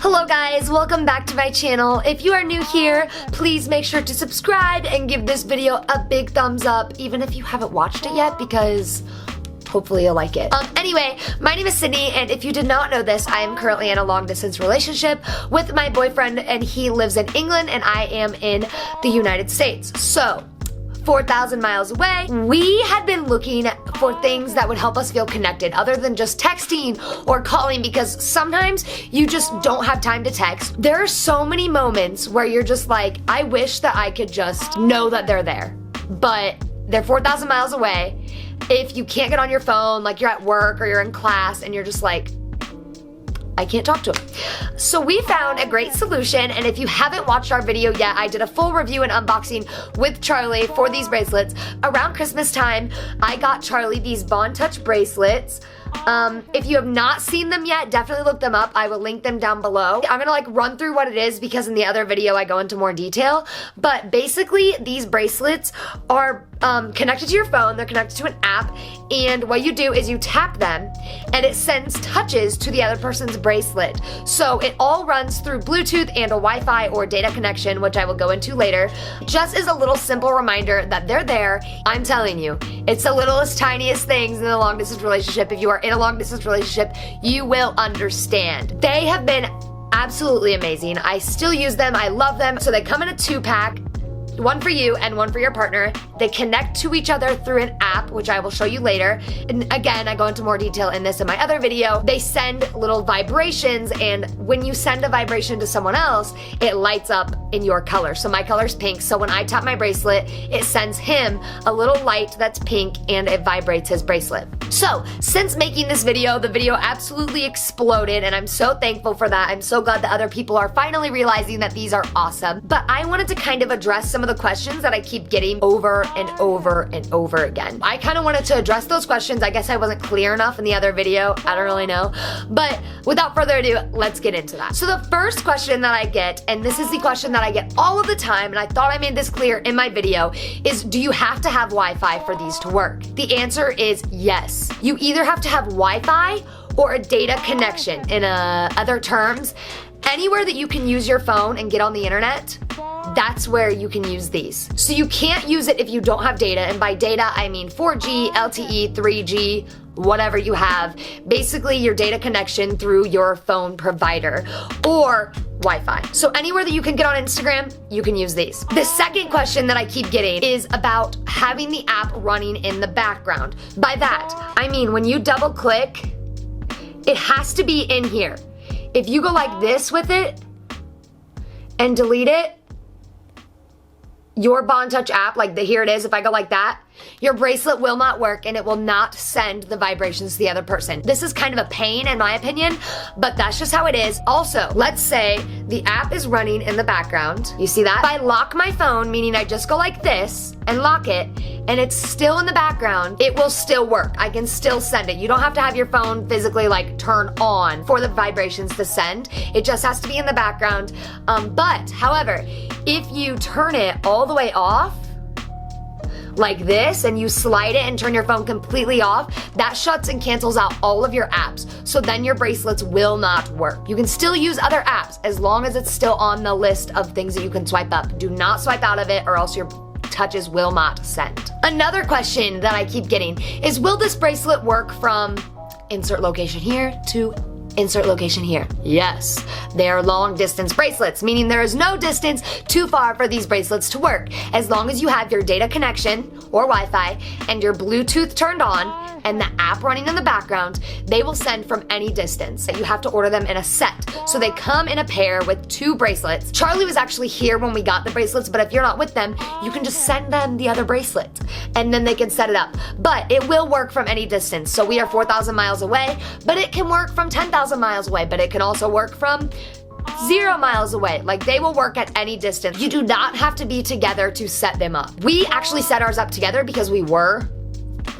Hello guys, welcome back to my channel. If you are new here, please make sure to subscribe and give this video a big thumbs up, even if you haven't watched it yet, because hopefully you'll like it. Anyway, my name is Sydney, and if you did not know this, I am currently in a long-distance relationship with my boyfriend, and he lives in England, and I am in the United States. So, 4,000 miles away. We had been looking for things that would help us feel connected other than just texting or calling, because sometimes you just don't have time to text. There are so many moments where you're just like, I wish that I could just know that they're there, but they're 4,000 miles away. If you can't get on your phone, like you're at work or you're in class and you're just like, I can't talk to him. So we found a great solution, and if you haven't watched our video yet, I did a full review and unboxing with Charlie for these bracelets. Around Christmas time, I got Charlie these Bond Touch Bracelets. If you have not seen them yet, definitely look them up. I will link them down below. I'm gonna run through what it is because in the other video I go into more detail. But basically, these bracelets are connected to your phone. They're connected to an app, and what you do is you tap them and it sends touches to the other person's bracelet. So it all runs through Bluetooth and a Wi-Fi or data connection, which I will go into later. Just as a little simple reminder that they're there. I'm telling you, it's the littlest, tiniest things in a long distance relationship. If you are in a long distance relationship, you will understand. They have been absolutely amazing. I still use them. I love them. So they come in a 2-pack. One for you and one for your partner. They connect to each other through an app, which I will show you later. And again, I go into more detail in this in my other video. They send little vibrations, and when you send a vibration to someone else, it lights up in your color. So my color's pink, so when I tap my bracelet, it sends him a little light that's pink and it vibrates his bracelet. So, since making this video, the video absolutely exploded, and I'm so thankful for that. I'm so glad that other people are finally realizing that these are awesome. But I wanted to kind of address some of the questions that I keep getting over and over and over again. I kind of wanted to address those questions. I guess I wasn't clear enough in the other video. I don't really know. But without further ado, let's get into that. So the first question that I get, and this is the question that I get all of the time, and I thought I made this clear in my video, is do you have to have Wi-Fi for these to work? The answer is yes. You either have to have Wi-Fi or a data connection. In other terms, anywhere that you can use your phone and get on the internet, that's where you can use these. So you can't use it if you don't have data, and by data I mean 4G, LTE, 3G, whatever you have. Basically your data connection through your phone provider or Wi-Fi. So anywhere that you can get on Instagram, you can use these. The second question that I keep getting is about having the app running in the background. By that, I mean when you double click, it has to be in here. If you go like this with it and delete it, your Bond Touch app, here it is, if I go like that, your bracelet will not work and it will not send the vibrations to the other person. This is kind of a pain in my opinion, but that's just how it is. Also, let's say the app is running in the background. You see that? If I lock my phone, meaning I just go like this and lock it, and it's still in the background, it will still work. I can still send it. You don't have to have your phone physically turn on for the vibrations to send. It just has to be in the background. But however, if you turn it all the way off, like this, and you slide it and turn your phone completely off, that shuts and cancels out all of your apps. So then your bracelets will not work. You can still use other apps as long as it's still on the list of things that you can swipe up. Do not swipe out of it or else your touches will not send. Another question that I keep getting is, will this bracelet work from insert location here to insert location here? Yes, they are long distance bracelets, meaning there is no distance too far for these bracelets to work. As long as you have your data connection or Wi-Fi and your Bluetooth turned on and the app running in the background, they will send from any distance. You have to order them in a set. So they come in a pair with 2 bracelets. Charlie was actually here when we got the bracelets, but if you're not with them, you can just send them the other bracelet and then they can set it up. But it will work from any distance. So we are 4,000 miles away, but it can work from 10,000 miles away, but it can also work from 0 miles away. They will work at any distance. You do not have to be together to set them up. We actually set ours up together because we were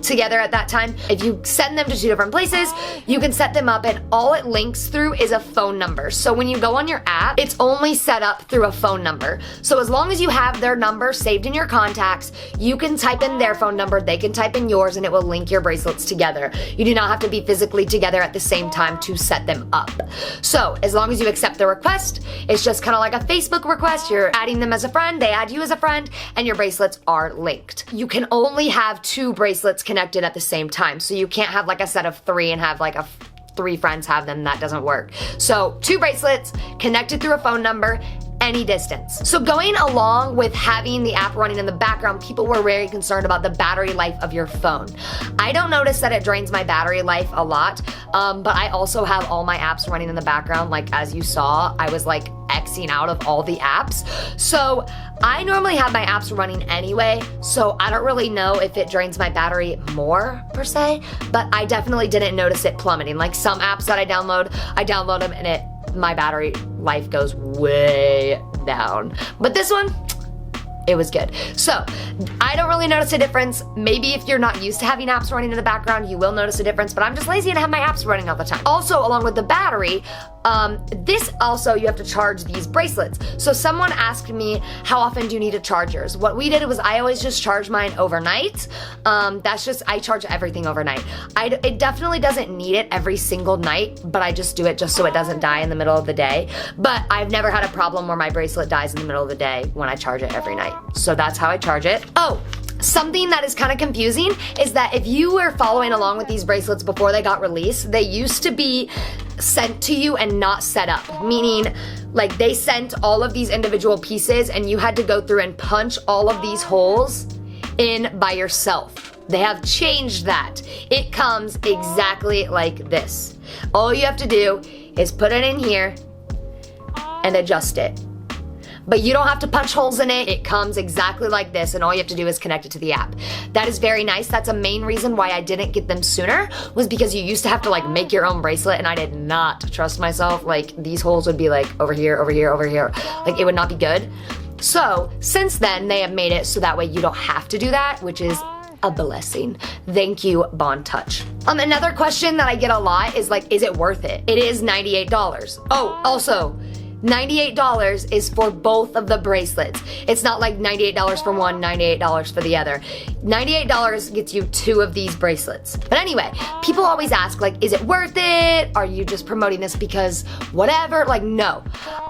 together at that time. If you send them to 2 different places, you can set them up and all it links through is a phone number. So when you go on your app, it's only set up through a phone number. So as long as you have their number saved in your contacts, you can type in their phone number, they can type in yours, and it will link your bracelets together. You do not have to be physically together at the same time to set them up. So as long as you accept the request, it's just kind of like a Facebook request. You're adding them as a friend, they add you as a friend, and your bracelets are linked. You can only have 2 bracelets connected at the same time. So you can't have like a set of 3 and have like 3 friends have them. That doesn't work. So 2 bracelets connected through a phone number, any distance. So going along with having the app running in the background, people were very concerned about the battery life of your phone. I don't notice that it drains my battery life a lot, but I also have all my apps running in the background. Like as you saw, I was like Xing out of all the apps. So I normally have my apps running anyway, so I don't really know if it drains my battery more per se, but I definitely didn't notice it plummeting. Like some apps that I download them and my battery life goes way down. But this one, it was good. So I don't really notice a difference. Maybe if you're not used to having apps running in the background, you will notice a difference, but I'm just lazy and have my apps running all the time. Also, along with the battery, this also, you have to charge these bracelets. So someone asked me, how often do you need to charge yours? What we did was I always just charge mine overnight. I charge everything overnight. It definitely doesn't need it every single night, but I just do it just so it doesn't die in the middle of the day. But I've never had a problem where my bracelet dies in the middle of the day when I charge it every night. So that's how I charge it. Oh, something that is kind of confusing is that if you were following along with these bracelets before they got released, they used to be sent to you and not set up, meaning like they sent all of these individual pieces and you had to go through and punch all of these holes in by yourself. They have changed that. It comes exactly like this. All you have to do is put it in here and adjust it. But you don't have to punch holes in it. It comes exactly like this, and all you have to do is connect it to the app. That is very nice. That's a main reason why I didn't get them sooner, was because you used to have to like make your own bracelet, and I did not trust myself. Like these holes would be like over here, over here, over here. Like it would not be good. So since then, they have made it so that way you don't have to do that, which is a blessing. Thank you, Bond Touch. Another question that I get a lot is like, is it worth it? It is $98. Oh, also, $98 is for both of the bracelets. It's not like $98 for one, $98 for the other. $98 gets you 2 of these bracelets. But anyway, people always ask like, is it worth it? Are you just promoting this because whatever? Like, no.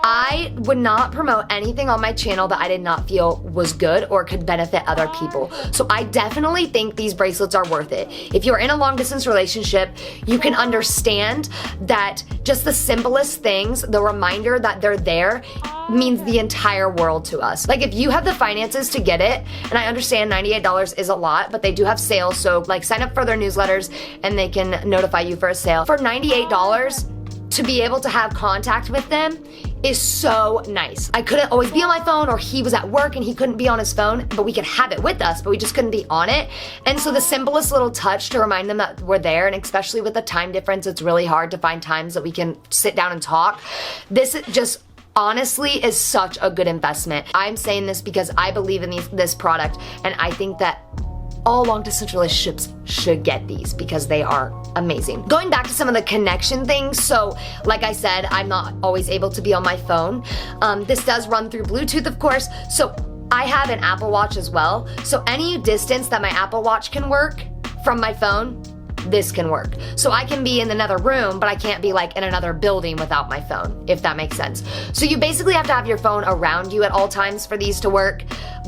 I would not promote anything on my channel that I did not feel was good or could benefit other people. So I definitely think these bracelets are worth it. If you're in a long distance relationship, you can understand that just the simplest things, the reminder that they're there, means the entire world to us. Like if you have the finances to get it, and I understand $98 is a lot, but they do have sales, so like sign up for their newsletters and they can notify you for a sale. For $98, to be able to have contact with them is so nice. I couldn't always be on my phone, or he was at work and he couldn't be on his phone, but we could have it with us, but we just couldn't be on it. And so the simplest little touch to remind them that we're there, and especially with the time difference, it's really hard to find times that we can sit down and talk. This just honestly is such a good investment. I'm saying this because I believe in this product, and I think that all long distance relationships should get these because they are amazing. Going back to some of the connection things, so like I said, I'm not always able to be on my phone. This does run through Bluetooth, of course, so I have an Apple Watch as well. So any distance that my Apple Watch can work from my phone, this can work. So I can be in another room, but I can't be like in another building without my phone, if that makes sense. So you basically have to have your phone around you at all times for these to work,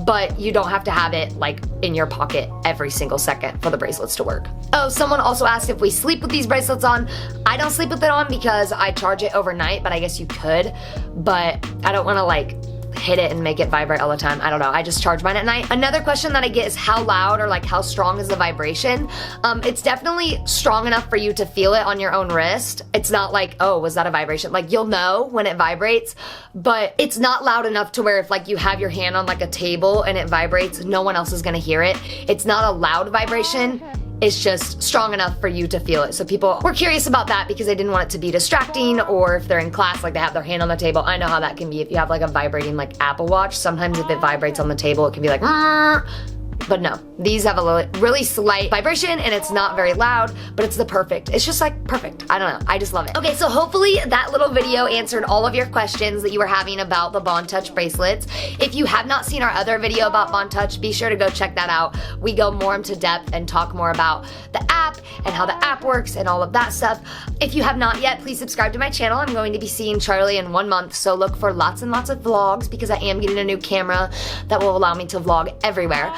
but you don't have to have it like in your pocket every single second for the bracelets to work. Oh, someone also asked if we sleep with these bracelets on. I don't sleep with it on because I charge it overnight, but I guess you could, but I don't wanna like hit it and make it vibrate all the time. I don't know. I just charge mine at night. Another question that I get is how loud or like how strong is the vibration? It's definitely strong enough for you to feel it on your own wrist. It's not like, oh, was that a vibration? Like you'll know when it vibrates, but it's not loud enough to where if like you have your hand on like a table and it vibrates, no one else is gonna hear it. It's not a loud vibration. It's just strong enough for you to feel it. So people were curious about that because they didn't want it to be distracting, or if they're in class, like they have their hand on the table. I know how that can be if you have like a vibrating like Apple Watch. Sometimes if it vibrates on the table, it can be like, But no, these have a really slight vibration and it's not very loud, but it's the perfect. It's just like perfect. I don't know. I just love it. Okay, so hopefully that little video answered all of your questions that you were having about the Bond Touch bracelets. If you have not seen our other video about Bond Touch, be sure to go check that out. We go more into depth and talk more about the app and how the app works and all of that stuff. If you have not yet, please subscribe to my channel. I'm going to be seeing Charlie in 1 month, so look for lots and lots of vlogs because I am getting a new camera that will allow me to vlog everywhere.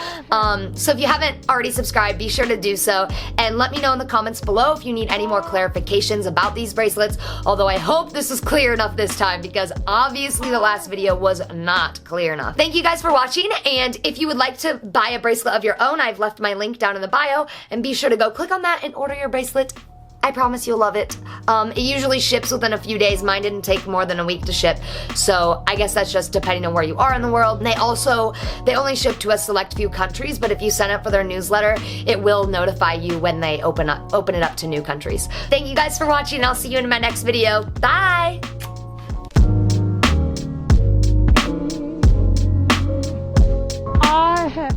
So if you haven't already subscribed, be sure to do so, and let me know in the comments below if you need any more clarifications about these bracelets, although I hope this is clear enough this time because obviously the last video was not clear enough. Thank you guys for watching, and if you would like to buy a bracelet of your own, I've left my link down in the bio, and be sure to go click on that and order your bracelet. I promise you'll love it. It usually ships within a few days. Mine didn't take more than a week to ship, so I guess that's just depending on where you are in the world. And they only ship to a select few countries, but if you sign up for their newsletter, it will notify you when they open it up to new countries. Thank you guys for watching, and I'll see you in my next video. Bye!